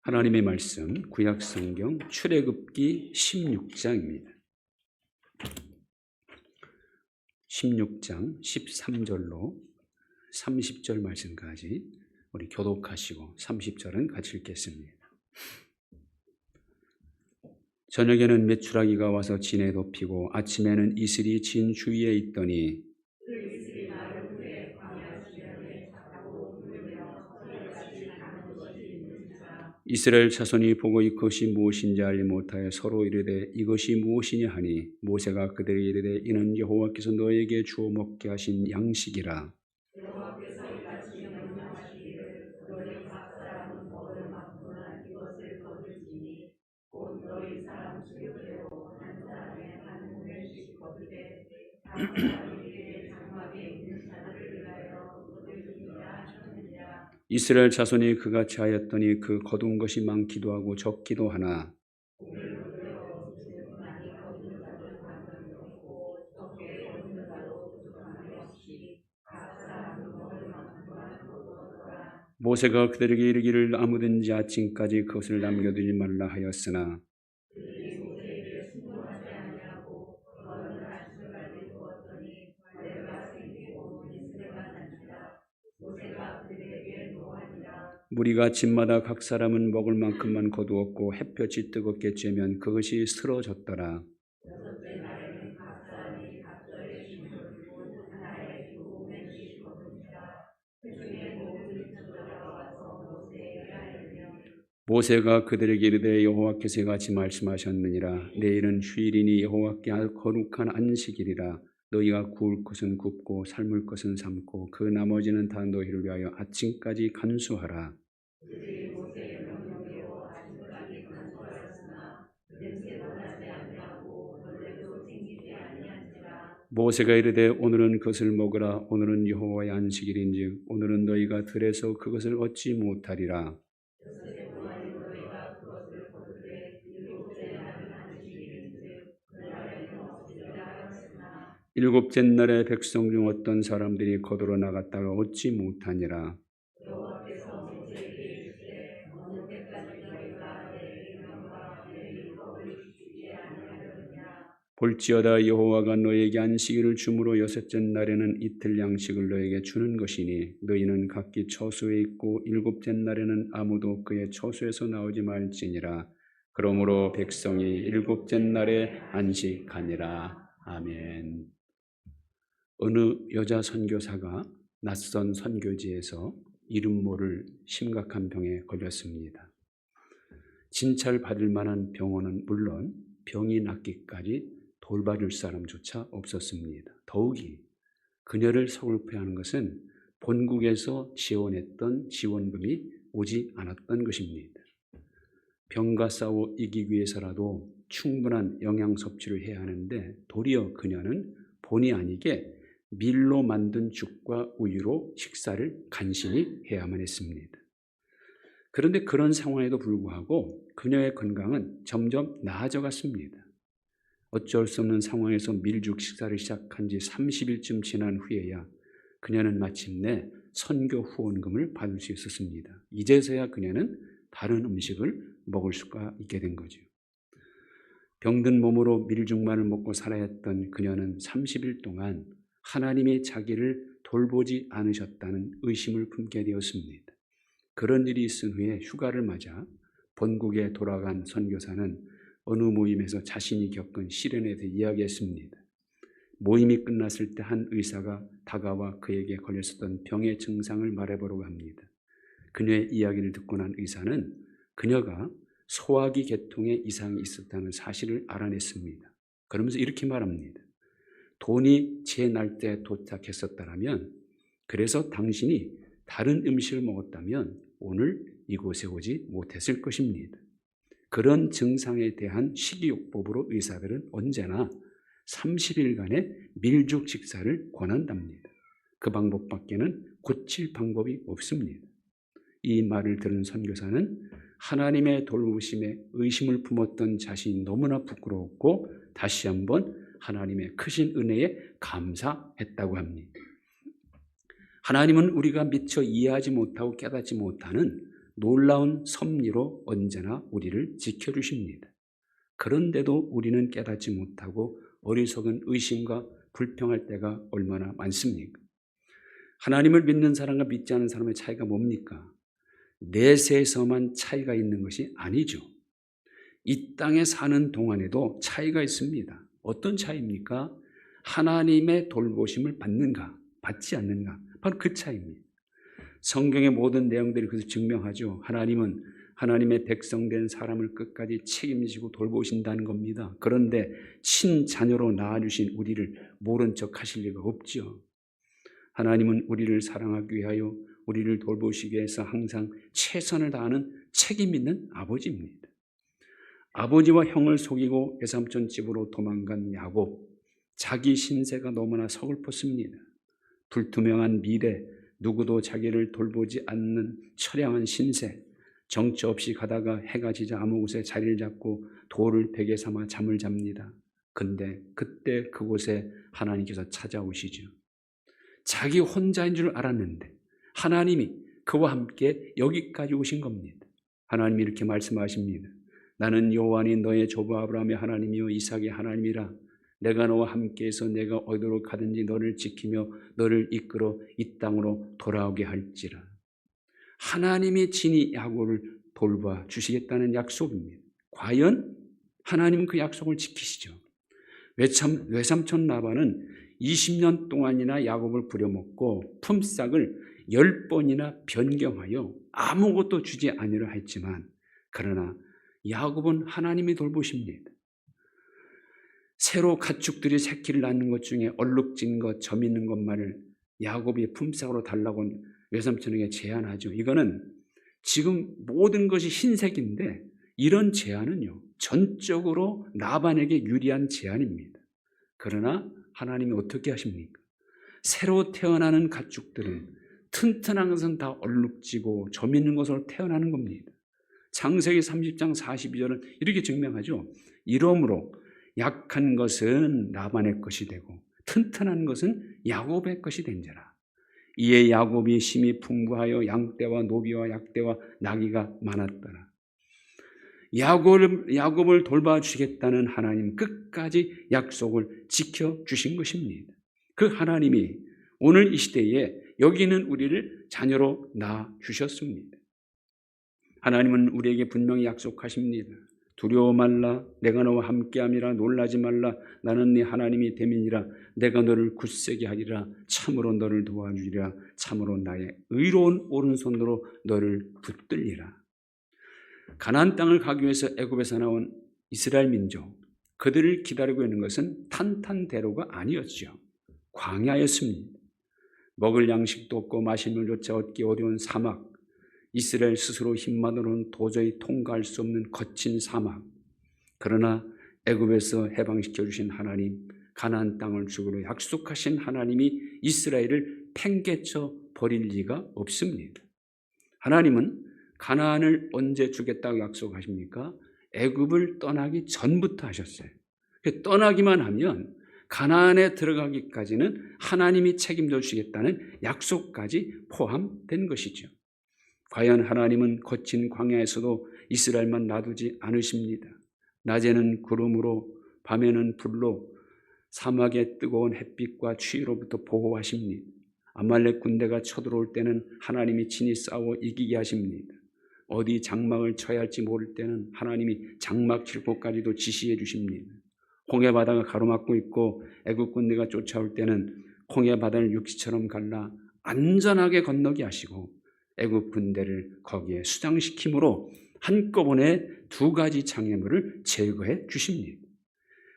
하나님의 말씀 구약성경 출애굽기 16장입니다. 16장 13절로 30절 말씀까지 우리 교독하시고 30절은 같이 읽겠습니다. 저녁에는 메추라기가 와서 진에 덮이고 아침에는 이슬이 진 주위에 있더니 이스라엘 자손이 보고 이것이 무엇인지 알지 못하여 서로 이르되 이것이 무엇이냐 하니 모세가 그들에게 이르되 이는 여호와께서 너에게 주어 먹게 하신 양식이라. 이스라엘 자손이 그같이 하였더니 그 거둔 것이 많기도 하고 적기도 하나 모세가 그들에게 이르기를 아무든지 아침까지 그것을 남겨두지 말라 하였으나 무리가 아침마다 각 사람은 먹을 만큼만 거두었고 햇볕이 뜨겁게 쬐면 그것이 쓰러졌더라. 모세가 그들에게 이르되 여호와께서 이같이 말씀하셨느니라. 내일은 휴일이니 여호와께 거룩한 안식일이라. 너희가 구울 것은 굽고 삶을 것은 삶고 그 나머지는 다 너희를 위하여 아침까지 간수하라. 모세가 이르되 오늘은 그것을 먹으라. 오늘은 여호와의 안식일인즉 오늘은 너희가 들에서 그것을 얻지 못하리라. 일곱째 날에 백성 중 어떤 사람들이 거두러 나갔다가 얻지 못하니라. 볼지어다 여호와가 너에게 안식일을 주므로 여섯째 날에는 이틀 양식을 너에게 주는 것이니 너희는 각기 처소에 있고 일곱째 날에는 아무도 그의 처소에서 나오지 말지니라. 그러므로 백성이 일곱째 날에 안식하니라. 아멘. 어느 여자 선교사가 낯선 선교지에서 이름 모를 심각한 병에 걸렸습니다. 진찰받을 만한 병원은 물론 병이 낫기까지 돌봐줄 사람조차 없었습니다. 더욱이 그녀를 서글퍼 하는 것은 본국에서 지원했던 지원금이 오지 않았던 것입니다. 병과 싸워 이기기 위해서라도 충분한 영양 섭취를 해야 하는데 도리어 그녀는 본의 아니게 밀로 만든 죽과 우유로 식사를 간신히 해야만 했습니다. 그런데 그런 상황에도 불구하고 그녀의 건강은 점점 나아져갔습니다. 어쩔 수 없는 상황에서 밀죽 식사를 시작한 지 30일쯤 지난 후에야 그녀는 마침내 선교 후원금을 받을 수 있었습니다. 이제서야 그녀는 다른 음식을 먹을 수가 있게 된 거죠. 병든 몸으로 밀죽만을 먹고 살아야 했던 그녀는 30일 동안 하나님이 자기를 돌보지 않으셨다는 의심을 품게 되었습니다. 그런 일이 있은 후에 휴가를 맞아 본국에 돌아간 선교사는 어느 모임에서 자신이 겪은 시련에 대해 이야기했습니다. 모임이 끝났을 때 한 의사가 다가와 그에게 걸렸었던 병의 증상을 말해보려고 합니다. 그녀의 이야기를 듣고 난 의사는 그녀가 소화기 계통에 이상이 있었다는 사실을 알아냈습니다. 그러면서 이렇게 말합니다. 돈이 제 날짜에 도착했었다면, 그래서 당신이 다른 음식을 먹었다면 오늘 이곳에 오지 못했을 것입니다. 그런 증상에 대한 식이요법으로 의사들은 언제나 30일간의 밀죽 식사를 권한답니다. 그 방법밖에는 고칠 방법이 없습니다. 이 말을 들은 선교사는 하나님의 돌보심에 의심을 품었던 자신이 너무나 부끄러웠고 다시 한번 하나님의 크신 은혜에 감사했다고 합니다. 하나님은 우리가 미처 이해하지 못하고 깨닫지 못하는 놀라운 섭리로 언제나 우리를 지켜주십니다. 그런데도 우리는 깨닫지 못하고 어리석은 의심과 불평할 때가 얼마나 많습니까? 하나님을 믿는 사람과 믿지 않은 사람의 차이가 뭡니까? 내세에서만 차이가 있는 것이 아니죠. 이 땅에 사는 동안에도 차이가 있습니다. 어떤 차이입니까? 하나님의 돌보심을 받는가, 받지 않는가. 바로 그 차이입니다. 성경의 모든 내용들이 그것을 증명하죠. 하나님은 하나님의 백성된 사람을 끝까지 책임지고 돌보신다는 겁니다. 그런데 친자녀로 낳아주신 우리를 모른 척 하실 리가 없죠. 하나님은 우리를 사랑하기 위하여 우리를 돌보시기 위해서 항상 최선을 다하는 책임 있는 아버지입니다. 아버지와 형을 속이고 외삼촌 집으로 도망간 야곱, 자기 신세가 너무나 서글펐습니다. 불투명한 미래, 누구도 자기를 돌보지 않는 처량한 신세, 정처 없이 가다가 해가 지자 아무 곳에 자리를 잡고 돌을 베개 삼아 잠을 잡니다. 근데 그때 그곳에 하나님께서 찾아오시죠. 자기 혼자인 줄 알았는데 하나님이 그와 함께 여기까지 오신 겁니다. 하나님이 이렇게 말씀하십니다. 나는 여호와니 너의 조부 아브라함의 하나님이요 이삭의 하나님이라. 내가 너와 함께해서 내가 어디로 가든지 너를 지키며 너를 이끌어 이 땅으로 돌아오게 할지라. 하나님이 친히 야곱을 돌봐 주시겠다는 약속입니다. 과연 하나님은 그 약속을 지키시죠. 외삼촌 라반은 20년 동안이나 야곱을 부려먹고 품삯을 10번이나 변경하여 아무것도 주지 아니라 했지만, 그러나 야곱은 하나님이 돌보십니다. 새로 가축들이 새끼를 낳는 것 중에 얼룩진 것, 점 있는 것만을 야곱이 품삯으로 달라고 외삼촌에게 제안하죠. 이거는 지금 모든 것이 흰색인데 이런 제안은요, 전적으로 라반에게 유리한 제안입니다. 그러나 하나님이 어떻게 하십니까? 새로 태어나는 가축들은 튼튼한 것은 다 얼룩지고 점 있는 것으로 태어나는 겁니다. 창세기 30장 42절은 이렇게 증명하죠. 이러므로 약한 것은 라반의 것이 되고 튼튼한 것은 야곱의 것이 된지라. 이에 야곱이 심히 풍부하여 양떼와 노비와 약떼와 나귀가 많았더라. 야곱을 돌봐주시겠다는 하나님 끝까지 약속을 지켜주신 것입니다. 그 하나님이 오늘 이 시대에 여기 있는 우리를 자녀로 낳아주셨습니다. 하나님은 우리에게 분명히 약속하십니다. 두려워 말라. 내가 너와 함께함이라. 놀라지 말라. 나는 네 하나님이 됨이니라. 내가 너를 굳세게 하리라. 참으로 너를 도와주리라. 참으로 나의 의로운 오른손으로 너를 붙들리라. 가나안 땅을 가기 위해서 애굽에서 나온 이스라엘 민족, 그들을 기다리고 있는 것은 탄탄대로가 아니었죠. 광야였습니다. 먹을 양식도 없고 마실 물조차 얻기 어려운 사막, 이스라엘 스스로 힘만으로는 도저히 통과할 수 없는 거친 사막. 그러나 애굽에서 해방시켜 주신 하나님, 가나안 땅을 주기로 약속하신 하나님이 이스라엘을 팽개쳐 버릴 리가 없습니다. 하나님은 가나안을 언제 주겠다고 약속하십니까? 애굽을 떠나기 전부터 하셨어요. 떠나기만 하면 가나안에 들어가기까지는 하나님이 책임져 주시겠다는 약속까지 포함된 것이죠. 과연 하나님은 거친 광야에서도 이스라엘만 놔두지 않으십니다. 낮에는 구름으로 밤에는 불로 사막의 뜨거운 햇빛과 추위로부터 보호하십니다. 아말렉 군대가 쳐들어올 때는 하나님이 친히 싸워 이기게 하십니다. 어디 장막을 쳐야 할지 모를 때는 하나님이 장막 칠 곳까지도 지시해 주십니다. 홍해 바다가 가로막고 있고 애굽 군대가 쫓아올 때는 홍해 바다를 육지처럼 갈라 안전하게 건너게 하시고 애굽 군대를 거기에 수장시킴으로 한꺼번에 2가지 장애물을 제거해 주십니다.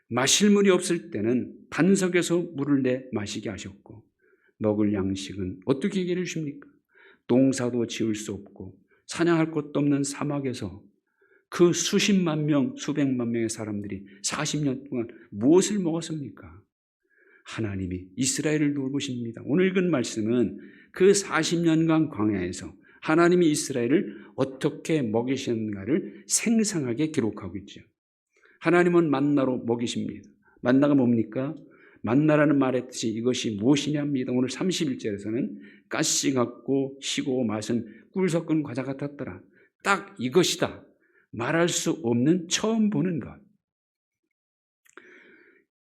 마실 물이 없을 때는 반석에서 물을 내 마시게 하셨고, 먹을 양식은 어떻게 해결해 주십니까? 농사도 지을 수 없고 사냥할 곳도 없는 사막에서 그 수십만 명, 수백만 명의 사람들이 40년 동안 무엇을 먹었습니까? 하나님이 이스라엘을 돌보십니다. 오늘 읽은 말씀은 그 40년간 광야에서 하나님이 이스라엘을 어떻게 먹이셨는가를 생생하게 기록하고 있죠. 하나님은 만나로 먹이십니다. 만나가 뭡니까? 만나라는 말의 뜻이 이것이 무엇이냐입니다. 오늘 31절에서는 가시 같고 시고 맛은 꿀 섞은 과자 같았더라. 딱 이것이다 말할 수 없는 처음 보는 것.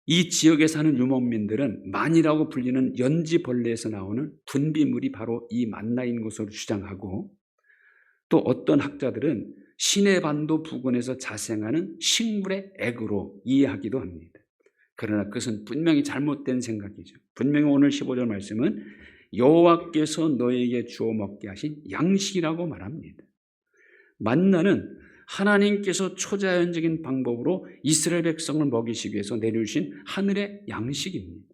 이 지역에 사는 유목민들은 만이라고 불리는 연지벌레에서 나오는 분비물이 바로 이 만나인 것으로 주장하고, 또 어떤 학자들은 시내반도 부근에서 자생하는 식물의 액으로 이해하기도 합니다. 그러나 그것은 분명히 잘못된 생각이죠. 분명히 오늘 15절 말씀은 여호와께서 너에게 주어 먹게 하신 양식이라고 말합니다. 만나는 하나님께서 초자연적인 방법으로 이스라엘 백성을 먹이시기 위해서 내려주신 하늘의 양식입니다.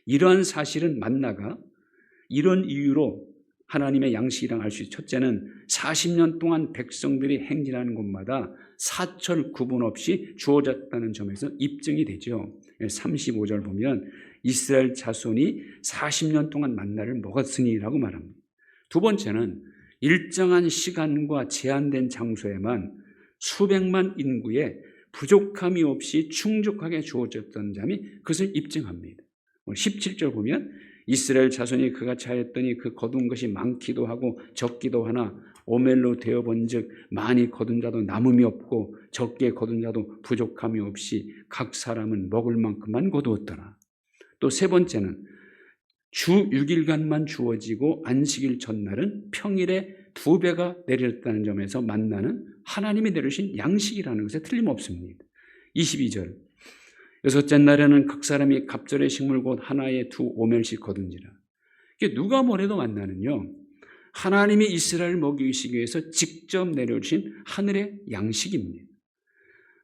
이러한 사실은 만나가 이런 이유로 하나님의 양식이라고 할 수 있죠. 첫째는 40년 동안 백성들이 행진하는 곳마다 사철 구분 없이 주어졌다는 점에서 입증이 되죠. 35절 보면 이스라엘 자손이 40년 동안 만나를 먹었으니라고 말합니다. 두 번째는 일정한 시간과 제한된 장소에만 수백만 인구에 부족함이 없이 충족하게 주어졌던 점이 그것을 입증합니다. 17절 보면 이스라엘 자손이 그같이 하였더니 그 거둔 것이 많기도 하고 적기도 하나 오멜로 되어본 즉 많이 거둔 자도 남음이 없고 적게 거둔 자도 부족함이 없이 각 사람은 먹을 만큼만 거두었더라. 또 세 번째는 주 6일간만 주어지고 안식일 전날은 평일에 2배가 내렸다는 점에서 만나는 하나님이 내려주신 양식이라는 것에 틀림없습니다. 22절 여섯째 날에는 각 사람이 갑절의 식물 곧 하나에 2오멜씩 거둔지라. 이게 누가 뭐래도 만나는요, 하나님이 이스라엘을 먹이시기 위해서 직접 내려주신 하늘의 양식입니다.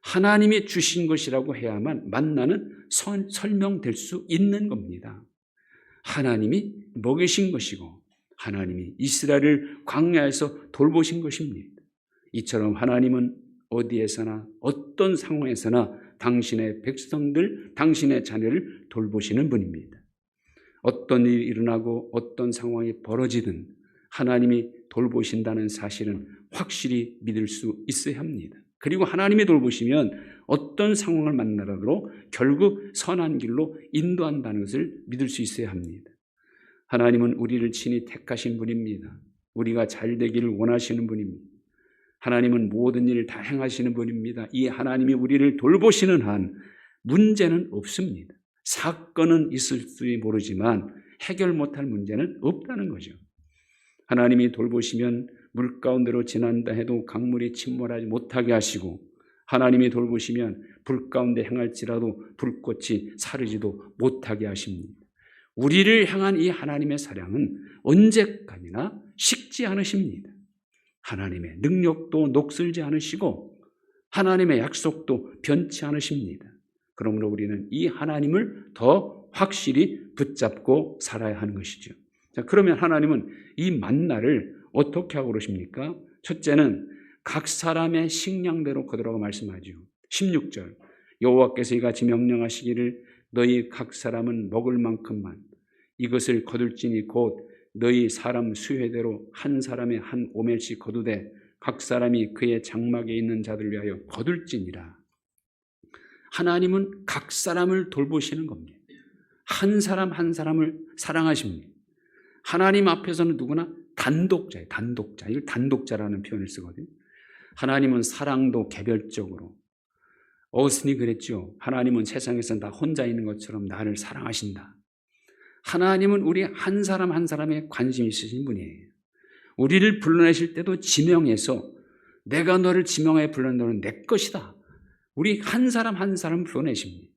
하나님이 주신 것이라고 해야만 만나는 설명될 수 있는 겁니다. 하나님이 먹이신 것이고 하나님이 이스라엘을 광야에서 돌보신 것입니다. 이처럼 하나님은 어디에서나 어떤 상황에서나 당신의 백성들, 당신의 자녀를 돌보시는 분입니다. 어떤 일이 일어나고 어떤 상황이 벌어지든 하나님이 돌보신다는 사실은 확실히 믿을 수 있어야 합니다. 그리고 하나님이 돌보시면 어떤 상황을 만나더라도 결국 선한 길로 인도한다는 것을 믿을 수 있어야 합니다. 하나님은 우리를 친히 택하신 분입니다. 우리가 잘 되기를 원하시는 분입니다. 하나님은 모든 일을 다 행하시는 분입니다. 이 하나님이 우리를 돌보시는 한 문제는 없습니다. 사건은 있을지 모르지만 해결 못할 문제는 없다는 거죠. 하나님이 돌보시면 물 가운데로 지난다 해도 강물이 침몰하지 못하게 하시고, 하나님이 돌보시면 불 가운데 행할지라도 불꽃이 사르지도 못하게 하십니다. 우리를 향한 이 하나님의 사랑은 언제까지나 식지 않으십니다. 하나님의 능력도 녹슬지 않으시고 하나님의 약속도 변치 않으십니다. 그러므로 우리는 이 하나님을 더 확실히 붙잡고 살아야 하는 것이죠. 자, 그러면 하나님은 이 만나를 어떻게 하고 그러십니까? 첫째는 각 사람의 식량대로 거두라고 말씀하죠. 16절 여호와께서 이같이 명령하시기를 너희 각 사람은 먹을 만큼만 이것을 거둘지니 곧 너희 사람 수혜대로 한 사람의 한 오멜씩 거두되 각 사람이 그의 장막에 있는 자들 위하여 거둘지니라. 하나님은 각 사람을 돌보시는 겁니다. 한 사람 한 사람을 사랑하십니다. 하나님 앞에서는 누구나 단독자예요. 단독자. 이걸 단독자라는 표현을 쓰거든요. 하나님은 사랑도 개별적으로. 어스틴이 그랬죠. 하나님은 세상에서 나 혼자 있는 것처럼 나를 사랑하신다. 하나님은 우리 한 사람 한 사람에 관심 있으신 분이에요. 우리를 불러내실 때도 지명해서 내가 너를 지명하여 불러낸 너는 내 것이다. 우리 한 사람 한 사람을 불러내십니다.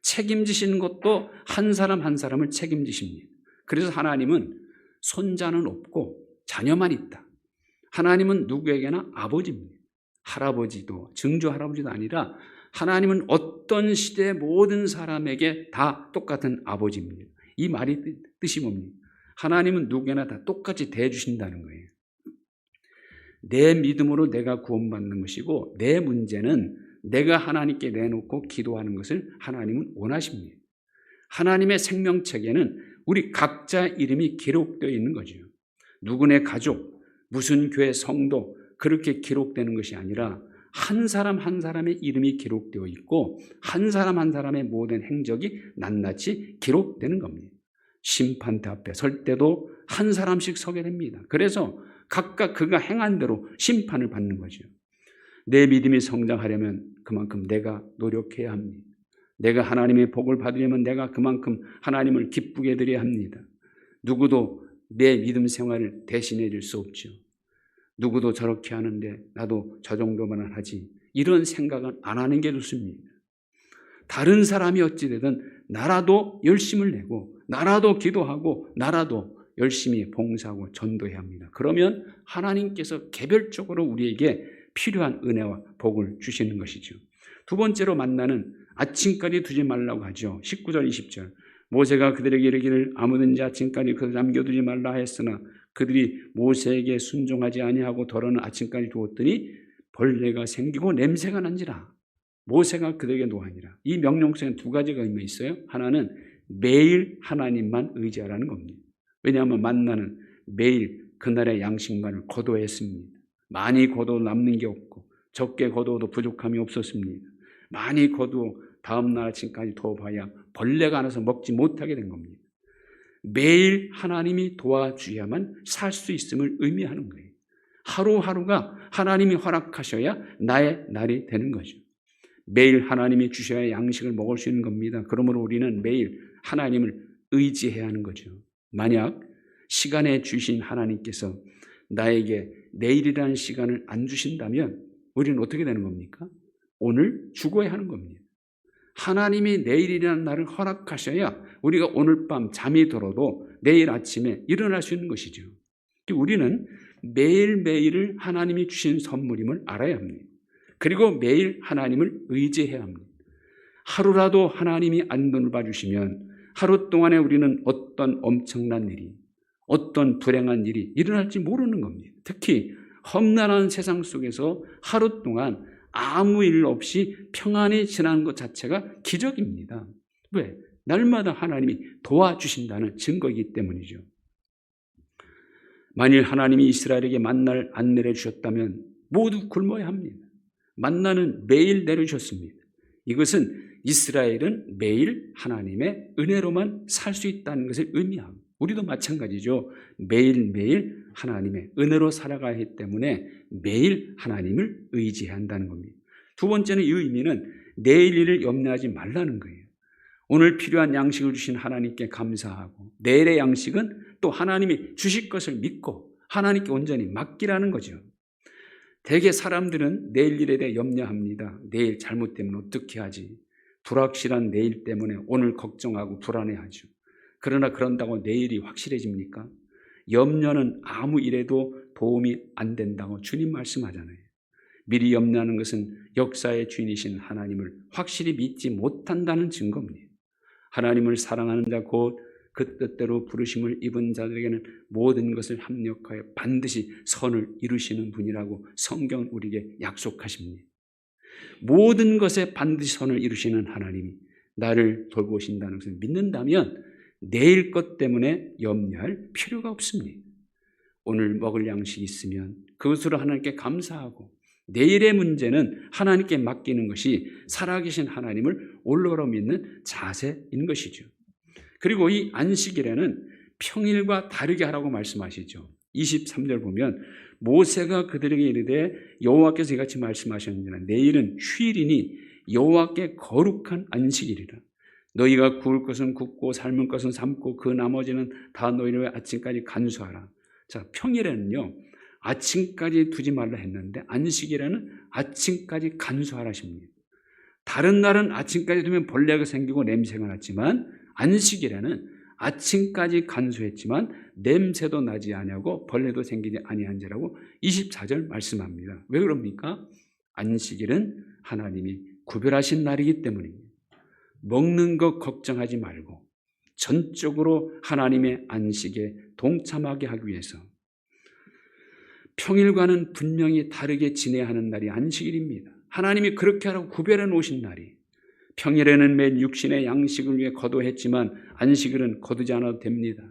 책임지시는 것도 한 사람 한 사람을 책임지십니다. 그래서 하나님은 손자는 없고 자녀만 있다. 하나님은 누구에게나 아버지입니다. 할아버지도 증조 할아버지도 아니라 하나님은 어떤 시대의 모든 사람에게 다 똑같은 아버지입니다. 이 말이 뜻이 뭡니까? 하나님은 누구에게나 다 똑같이 대해주신다는 거예요. 내 믿음으로 내가 구원받는 것이고 내 문제는 내가 하나님께 내놓고 기도하는 것을 하나님은 원하십니다. 하나님의 생명책에는 우리 각자 이름이 기록되어 있는 거죠. 누구네 가족, 무슨 교회 성도 그렇게 기록되는 것이 아니라 한 사람 한 사람의 이름이 기록되어 있고 한 사람 한 사람의 모든 행적이 낱낱이 기록되는 겁니다. 심판대 앞에 설 때도 한 사람씩 서게 됩니다. 그래서 각각 그가 행한 대로 심판을 받는 거죠. 내 믿음이 성장하려면 그만큼 내가 노력해야 합니다. 내가 하나님의 복을 받으려면 내가 그만큼 하나님을 기쁘게 해드려야 합니다. 누구도 내 믿음 생활을 대신해 줄 수 없죠. 누구도 저렇게 하는데 나도 저 정도만 하지, 이런 생각은 안 하는 게 좋습니다. 다른 사람이 어찌되든 나라도 열심을 내고 나라도 기도하고 나라도 열심히 봉사하고 전도해야 합니다. 그러면 하나님께서 개별적으로 우리에게 필요한 은혜와 복을 주시는 것이죠. 두 번째로 만나는 아침까지 두지 말라고 하죠. 19절 20절. 모세가 그들에게 이르기를 아무든지 아침까지 그들 남겨두지 말라 했으나 그들이 모세에게 순종하지 아니하고 더러는 아침까지 두었더니 벌레가 생기고 냄새가 난지라. 모세가 그들에게 노하니라. 이 명령성에 두 가지가 의미 있어요. 하나는 매일 하나님만 의지하라는 겁니다. 왜냐하면 만나는 매일 그날의 양식만을 거두었습니다. 많이 거둬도 남는 게 없고 적게 거둬도 부족함이 없었습니다. 많이 거두어 다음 날 아침까지 둬봐야 벌레가 나서 먹지 못하게 된 겁니다. 매일 하나님이 도와주야만 살 수 있음을 의미하는 거예요. 하루하루가 하나님이 허락하셔야 나의 날이 되는 거죠. 매일 하나님이 주셔야 양식을 먹을 수 있는 겁니다. 그러므로 우리는 매일 하나님을 의지해야 하는 거죠. 만약 시간에 주신 하나님께서 나에게 내일이라는 시간을 안 주신다면 우리는 어떻게 되는 겁니까? 오늘 죽어야 하는 겁니다. 하나님이 내일이라는 날을 허락하셔야 우리가 오늘 밤 잠이 들어도 내일 아침에 일어날 수 있는 것이죠. 우리는 매일매일을 하나님이 주신 선물임을 알아야 합니다. 그리고 매일 하나님을 의지해야 합니다. 하루라도 하나님이 안 돌봐주시면 하루 동안에 우리는 어떤 엄청난 일이, 어떤 불행한 일이 일어날지 모르는 겁니다. 특히 험난한 세상 속에서 하루 동안 아무 일 없이 평안히 지나는 것 자체가 기적입니다. 왜? 날마다 하나님이 도와주신다는 증거이기 때문이죠. 만일 하나님이 이스라엘에게 만나를 안 내려주셨다면 모두 굶어야 합니다. 만나는 매일 내려주셨습니다. 이것은 이스라엘은 매일 하나님의 은혜로만 살 수 있다는 것을 의미합니다. 우리도 마찬가지죠. 매일매일 하나님의 은혜로 살아가야 하기 때문에 매일 하나님을 의지해야 한다는 겁니다. 두 번째는 이 의미는 내일 일을 염려하지 말라는 거예요. 오늘 필요한 양식을 주신 하나님께 감사하고 내일의 양식은 또 하나님이 주실 것을 믿고 하나님께 온전히 맡기라는 거죠. 대개 사람들은 내일 일에 대해 염려합니다. 내일 잘못되면 어떻게 하지? 불확실한 내일 때문에 오늘 걱정하고 불안해하죠. 그러나 그런다고 내일이 확실해집니까? 염려는 아무 일에도 도움이 안 된다고 주님 말씀하잖아요. 미리 염려하는 것은 역사의 주인이신 하나님을 확실히 믿지 못한다는 증거입니다. 하나님을 사랑하는 자 곧 그 뜻대로 부르심을 입은 자들에게는 모든 것을 합력하여 반드시 선을 이루시는 분이라고 성경은 우리에게 약속하십니다. 모든 것에 반드시 선을 이루시는 하나님이 나를 돌보신다는 것을 믿는다면 내일 것 때문에 염려할 필요가 없습니다. 오늘 먹을 양식이 있으면 그것으로 하나님께 감사하고 내일의 문제는 하나님께 맡기는 것이 살아계신 하나님을 올바로 믿는 자세인 것이죠. 그리고 이 안식일에는 평일과 다르게 하라고 말씀하시죠. 23절 보면 모세가 그들에게 이르되 여호와께서 이같이 말씀하셨느니라. 내일은 휴일이니 여호와께 거룩한 안식일이라. 너희가 구울 것은 굽고 삶을 것은 삶고 그 나머지는 다 너희를 아침까지 간수하라. 자, 평일에는요 아침까지 두지 말라 했는데 안식일에는 아침까지 간수하라 하십니다. 다른 날은 아침까지 두면 벌레가 생기고 냄새가 났지만 안식일에는 아침까지 간수했지만 냄새도 나지 아니하고 벌레도 생기지 아니한지라고 24절 말씀합니다. 왜 그럽니까? 안식일은 하나님이 구별하신 날이기 때문입니다. 먹는 것 걱정하지 말고 전적으로 하나님의 안식에 동참하게 하기 위해서 평일과는 분명히 다르게 지내야 하는 날이 안식일입니다. 하나님이 그렇게 하라고 구별해 놓으신 날이 평일에는 맨 육신의 양식을 위해 거두했지만 안식일은 거두지 않아도 됩니다.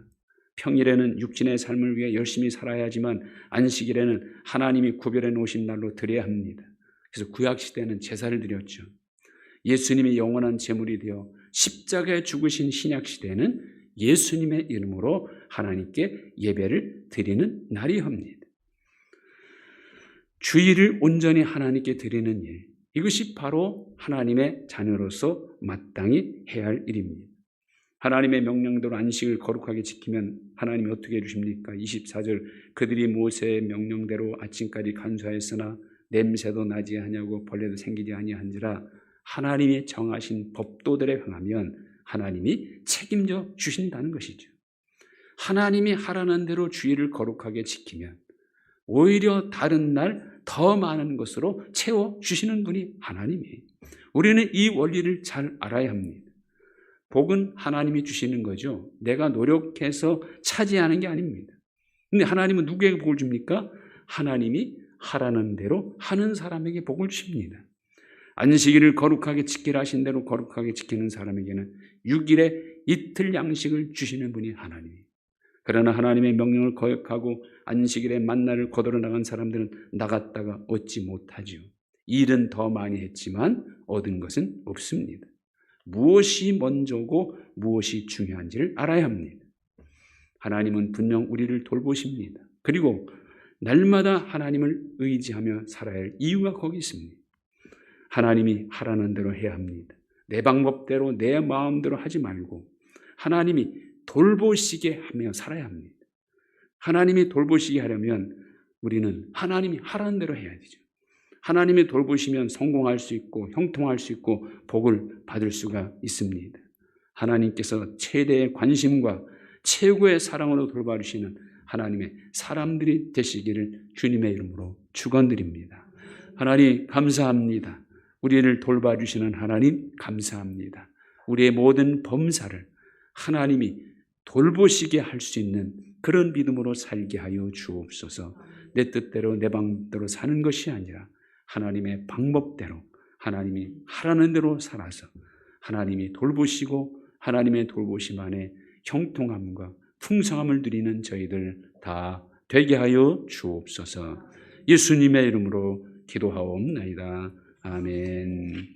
평일에는 육신의 삶을 위해 열심히 살아야 하지만 안식일에는 하나님이 구별해 놓으신 날로 드려야 합니다. 그래서 구약시대에는 제사를 드렸죠. 예수님이 영원한 제물이 되어 십자가에 죽으신 신약시대에는 예수님의 이름으로 하나님께 예배를 드리는 날이옵니다. 주의를 온전히 하나님께 드리는 일, 이것이 바로 하나님의 자녀로서 마땅히 해야 할 일입니다. 하나님의 명령대로 안식을 거룩하게 지키면 하나님이 어떻게 해주십니까? 24절, 그들이 모세의 명령대로 아침까지 간수하였으나 냄새도 나지 아니하고 벌레도 생기지 아니한지라. 하나님이 정하신 법도들에 행하면 하나님이 책임져 주신다는 것이죠. 하나님이 하라는 대로 주의를 거룩하게 지키면 오히려 다른 날 더 많은 것으로 채워주시는 분이 하나님이에요. 우리는 이 원리를 잘 알아야 합니다. 복은 하나님이 주시는 거죠. 내가 노력해서 차지하는 게 아닙니다. 근데 하나님은 누구에게 복을 줍니까? 하나님이 하라는 대로 하는 사람에게 복을 주십니다. 안식일을 거룩하게 지키라 하신 대로 거룩하게 지키는 사람에게는 6일에 이틀 양식을 주시는 분이 하나님이에요. 그러나 하나님의 명령을 거역하고 안식일에 만나를 거두러 나간 사람들은 나갔다가 얻지 못하죠. 일은 더 많이 했지만 얻은 것은 없습니다. 무엇이 먼저고 무엇이 중요한지를 알아야 합니다. 하나님은 분명 우리를 돌보십니다. 그리고 날마다 하나님을 의지하며 살아야 할 이유가 거기 있습니다. 하나님이 하라는 대로 해야 합니다. 내 방법대로 내 마음대로 하지 말고 하나님이 돌보시게 하며 살아야 합니다. 하나님이 돌보시게 하려면 우리는 하나님이 하라는 대로 해야 되죠. 하나님이 돌보시면 성공할 수 있고 형통할 수 있고 복을 받을 수가 있습니다. 하나님께서 최대의 관심과 최고의 사랑으로 돌봐주시는 하나님의 사람들이 되시기를 주님의 이름으로 축원드립니다. 하나님 감사합니다. 우리를 돌봐주시는 하나님 감사합니다. 우리의 모든 범사를 하나님이 돌보시게 할 수 있는 그런 믿음으로 살게 하여 주옵소서. 내 뜻대로 내 방법대로 사는 것이 아니라 하나님의 방법대로 하나님이 하라는 대로 살아서 하나님이 돌보시고 하나님의 돌보심 안에 형통함과 풍성함을 누리는 저희들 다 되게 하여 주옵소서. 예수님의 이름으로 기도하옵나이다. 아멘.